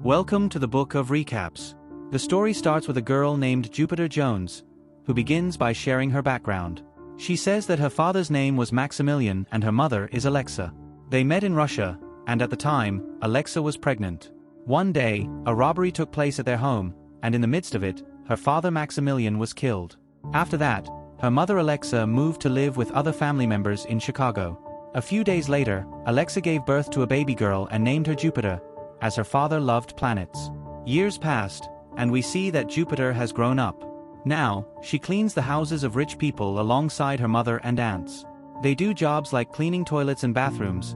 Welcome to the Book of Recaps. The story starts with a girl named Jupiter Jones, who begins by sharing her background. She says that her father's name was Maximilian and her mother is Alexa. They met in Russia, and at the time, Alexa was pregnant. One day, a robbery took place at their home, and in the midst of it, her father Maximilian was killed. After that, her mother Alexa moved to live with other family members in Chicago. A few days later, Alexa gave birth to a baby girl and named her Jupiter, as her father loved planets. Years passed, and we see that Jupiter has grown up. Now, she cleans the houses of rich people alongside her mother and aunts. They do jobs like cleaning toilets and bathrooms,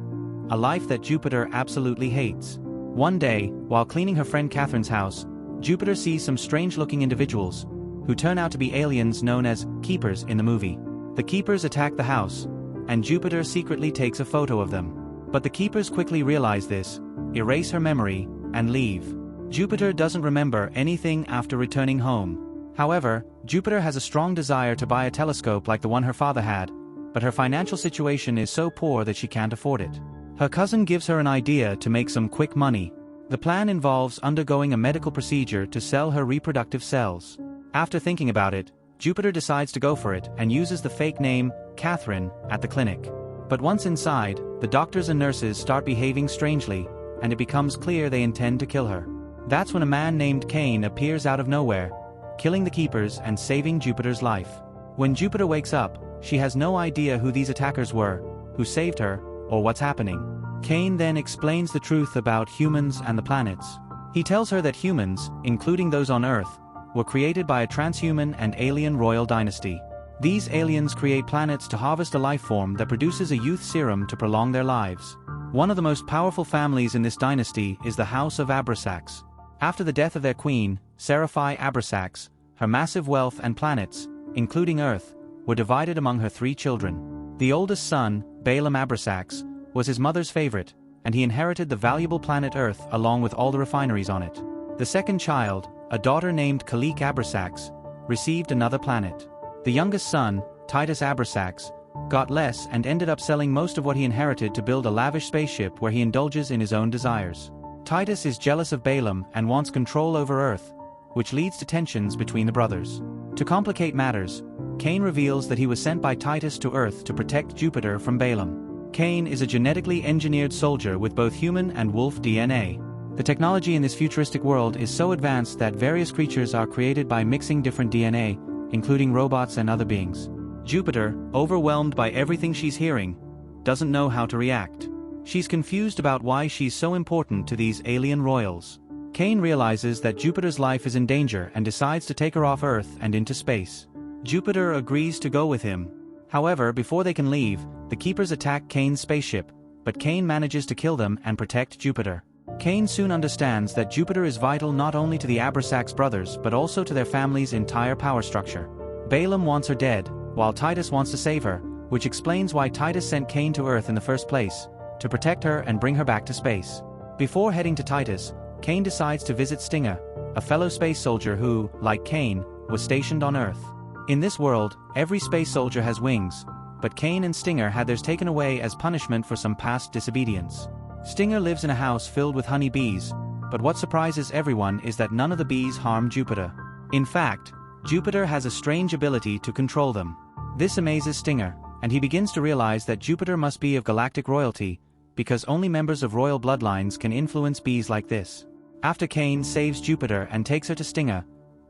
a life that Jupiter absolutely hates. One day, while cleaning her friend Catherine's house, Jupiter sees some strange-looking individuals, who turn out to be aliens known as keepers in the movie. The keepers attack the house, and Jupiter secretly takes a photo of them. But the keepers quickly realize this, erase her memory, and leave. Jupiter doesn't remember anything after returning home. However, Jupiter has a strong desire to buy a telescope like the one her father had, but her financial situation is so poor that she can't afford it. Her cousin gives her an idea to make some quick money. The plan involves undergoing a medical procedure to sell her reproductive cells. After thinking about it, Jupiter decides to go for it and uses the fake name, Catherine, at the clinic. But once inside, the doctors and nurses start behaving strangely, and it becomes clear they intend to kill her. That's when a man named Cain appears out of nowhere, killing the keepers and saving Jupiter's life. When Jupiter wakes up, she has no idea who these attackers were, who saved her, or what's happening. Cain then explains the truth about humans and the planets. He tells her that humans, including those on Earth, were created by a transhuman and alien royal dynasty. These aliens create planets to harvest a life form that produces a youth serum to prolong their lives. One of the most powerful families in this dynasty is the House of Abrasax. After the death of their queen, Seraphi Abrasax, her massive wealth and planets, including Earth, were divided among her 3 children. The oldest son, Balaam Abrasax, was his mother's favorite, and he inherited the valuable planet Earth along with all the refineries on it. The second child, a daughter named Kalik Abrasax, received another planet. The youngest son, Titus Abrasax, got less and ended up selling most of what he inherited to build a lavish spaceship where he indulges in his own desires. Titus is jealous of Balaam and wants control over Earth, which leads to tensions between the brothers. To complicate matters, Cain reveals that he was sent by Titus to Earth to protect Jupiter from Balaam. Cain is a genetically engineered soldier with both human and wolf DNA. The technology in this futuristic world is so advanced that various creatures are created by mixing different DNA, including robots and other beings. Jupiter, overwhelmed by everything she's hearing, doesn't know how to react. She's confused about why she's so important to these alien royals. Cain realizes that Jupiter's life is in danger and decides to take her off Earth and into space. Jupiter agrees to go with him. However, before they can leave, the keepers attack Cain's spaceship, but Cain manages to kill them and protect Jupiter. Cain soon understands that Jupiter is vital not only to the Abrasax brothers but also to their family's entire power structure. Balaam wants her dead, while Titus wants to save her, which explains why Titus sent Cain to Earth in the first place, to protect her and bring her back to space. Before heading to Titus, Cain decides to visit Stinger, a fellow space soldier who, like Cain, was stationed on Earth. In this world, every space soldier has wings, but Cain and Stinger had theirs taken away as punishment for some past disobedience. Stinger lives in a house filled with honey bees, but what surprises everyone is that none of the bees harm Jupiter. In fact, Jupiter has a strange ability to control them. This amazes Stinger, and he begins to realize that Jupiter must be of galactic royalty, because only members of royal bloodlines can influence bees like this. After Cain saves Jupiter and takes her to Stinger,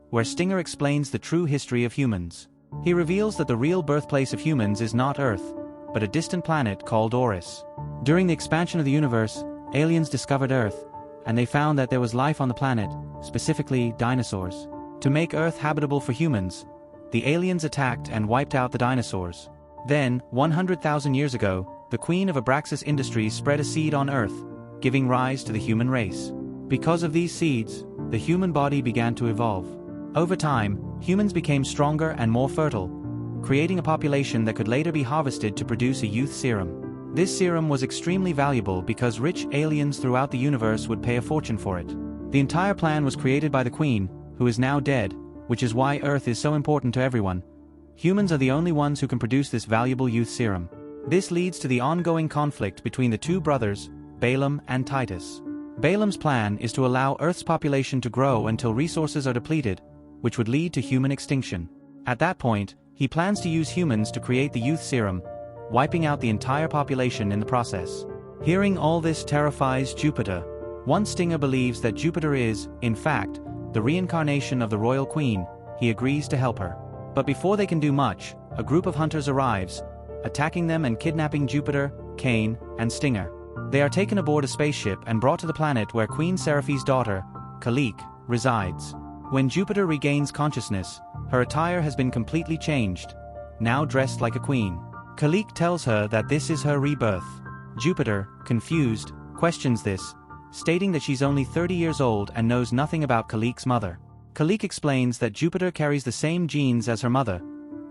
where Stinger explains the true history of humans. He reveals that the real birthplace of humans is not Earth, but a distant planet called Oris. During the expansion of the universe, aliens discovered Earth, and they found that there was life on the planet, specifically dinosaurs. To make Earth habitable for humans, the aliens attacked and wiped out the dinosaurs. Then, 100,000 years ago, the Queen of Abraxas Industries spread a seed on Earth, giving rise to the human race. Because of these seeds, the human body began to evolve. Over time, humans became stronger and more fertile, creating a population that could later be harvested to produce a youth serum. This serum was extremely valuable because rich aliens throughout the universe would pay a fortune for it. The entire plan was created by the Queen, who is now dead, which is why Earth is so important to everyone. Humans are the only ones who can produce this valuable youth serum. This leads to the ongoing conflict between the 2 brothers, Balaam and Titus. Balaam's plan is to allow Earth's population to grow until resources are depleted, which would lead to human extinction. At that point, he plans to use humans to create the youth serum, wiping out the entire population in the process. Hearing all this terrifies Jupiter. Once Stinger believes that Jupiter is, in fact, the reincarnation of the royal queen, he agrees to help her. But before they can do much, a group of hunters arrives, attacking them and kidnapping Jupiter, Cain, and Stinger. They are taken aboard a spaceship and brought to the planet where Queen Seraphi's daughter, Kalik, resides. When Jupiter regains consciousness, her attire has been completely changed, now dressed like a queen. Kalik tells her that this is her rebirth. Jupiter, confused, questions this, stating that she's only 30 years old and knows nothing about Kalik's mother. Kalik explains that Jupiter carries the same genes as her mother,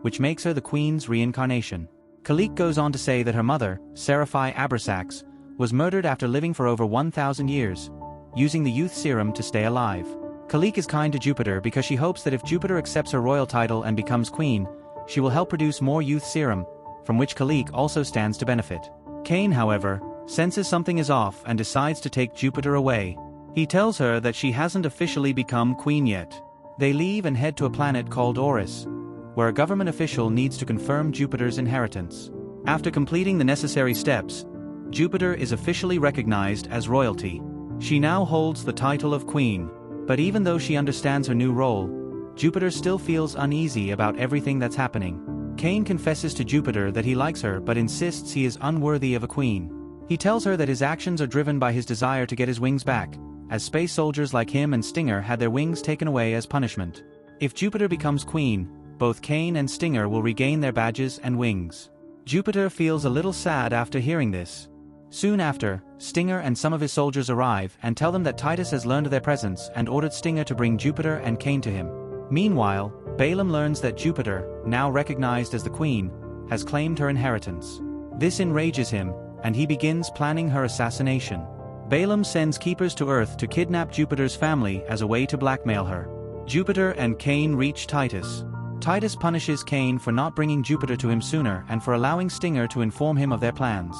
which makes her the queen's reincarnation. Kalik goes on to say that her mother, Seraphi Abrasax, was murdered after living for over 1,000 years, using the youth serum to stay alive. Kalik is kind to Jupiter because she hopes that if Jupiter accepts her royal title and becomes queen, she will help produce more youth serum, from which Kalik also stands to benefit. Cain, however, senses something is off and decides to take Jupiter away. He tells her that she hasn't officially become queen yet. They leave and head to a planet called Oris, where a government official needs to confirm Jupiter's inheritance. After completing the necessary steps, Jupiter is officially recognized as royalty. She now holds the title of queen. But even though she understands her new role, Jupiter still feels uneasy about everything that's happening. Cain confesses to Jupiter that he likes her but insists he is unworthy of a queen. He tells her that his actions are driven by his desire to get his wings back, as space soldiers like him and Stinger had their wings taken away as punishment. If Jupiter becomes queen, both Cain and Stinger will regain their badges and wings. Jupiter feels a little sad after hearing this. Soon after, Stinger and some of his soldiers arrive and tell them that Titus has learned of their presence and ordered Stinger to bring Jupiter and Cain to him. Meanwhile, Balaam learns that Jupiter, now recognized as the queen, has claimed her inheritance. This enrages him, and he begins planning her assassination. Balaam sends keepers to Earth to kidnap Jupiter's family as a way to blackmail her. Jupiter and Cain reach Titus. Titus punishes Cain for not bringing Jupiter to him sooner and for allowing Stinger to inform him of their plans.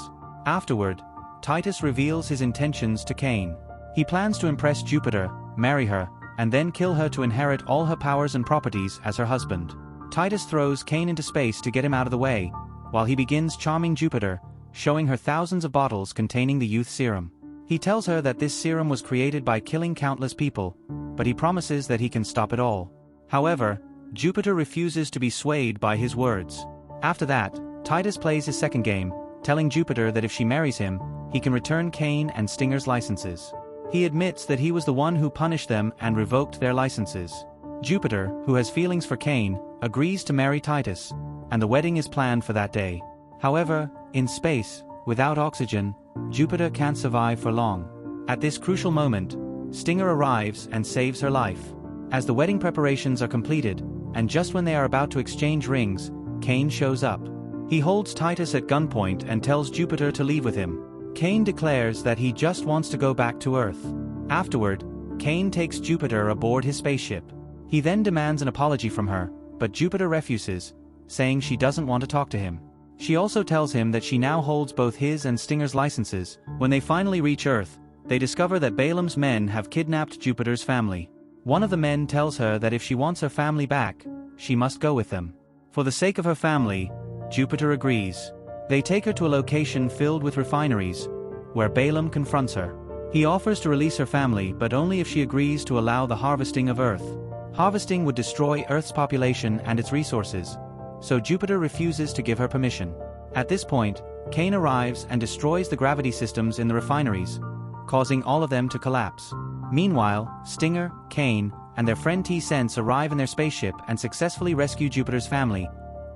Afterward, Titus reveals his intentions to Cain. He plans to impress Jupiter, marry her, and then kill her to inherit all her powers and properties as her husband. Titus throws Cain into space to get him out of the way, while he begins charming Jupiter, showing her thousands of bottles containing the youth serum. He tells her that this serum was created by killing countless people, but he promises that he can stop it all. However, Jupiter refuses to be swayed by his words. After that, Titus plays his second game, telling Jupiter that if she marries him, he can return Cain and Stinger's licenses. He admits that he was the one who punished them and revoked their licenses. Jupiter, who has feelings for Cain, agrees to marry Titus, and the wedding is planned for that day. However, in space, without oxygen, Jupiter can't survive for long. At this crucial moment, Stinger arrives and saves her life. As the wedding preparations are completed, and just when they are about to exchange rings, Cain shows up. He holds Titus at gunpoint and tells Jupiter to leave with him. Cain declares that he just wants to go back to Earth. Afterward, Cain takes Jupiter aboard his spaceship. He then demands an apology from her, but Jupiter refuses, saying she doesn't want to talk to him. She also tells him that she now holds both his and Stinger's licenses. When they finally reach Earth, they discover that Balaam's men have kidnapped Jupiter's family. One of the men tells her that if she wants her family back, she must go with them. For the sake of her family, Jupiter agrees. They take her to a location filled with refineries, where Balaam confronts her. He offers to release her family but only if she agrees to allow the harvesting of Earth. Harvesting would destroy Earth's population and its resources, so Jupiter refuses to give her permission. At this point, Cain arrives and destroys the gravity systems in the refineries, causing all of them to collapse. Meanwhile, Stinger, Cain, and their friend T-Sense arrive in their spaceship and successfully rescue Jupiter's family,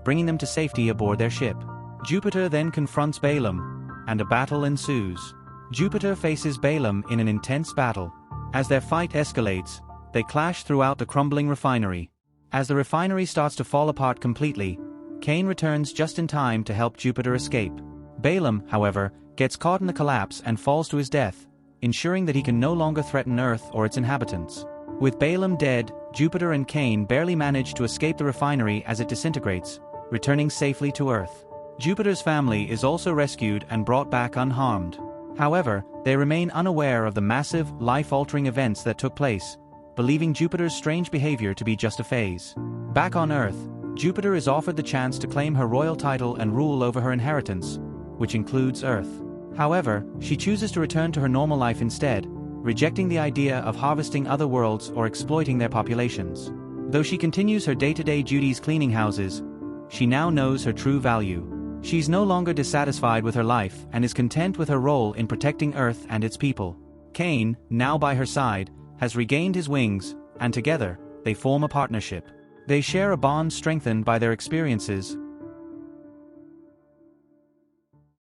bringing them to safety aboard their ship. Jupiter then confronts Balaam, and a battle ensues. Jupiter faces Balaam in an intense battle. As their fight escalates, they clash throughout the crumbling refinery. As the refinery starts to fall apart completely, Cain returns just in time to help Jupiter escape. Balaam, however, gets caught in the collapse and falls to his death, ensuring that he can no longer threaten Earth or its inhabitants. With Balaam dead, Jupiter and Cain barely manage to escape the refinery as it disintegrates, returning safely to Earth. Jupiter's family is also rescued and brought back unharmed. However, they remain unaware of the massive, life-altering events that took place, believing Jupiter's strange behavior to be just a phase. Back on Earth, Jupiter is offered the chance to claim her royal title and rule over her inheritance, which includes Earth. However, she chooses to return to her normal life instead, rejecting the idea of harvesting other worlds or exploiting their populations. Though she continues her day-to-day duties cleaning houses, she now knows her true value. She's no longer dissatisfied with her life and is content with her role in protecting Earth and its people. Cain, now by her side, has regained his wings, and together, they form a partnership. They share a bond strengthened by their experiences,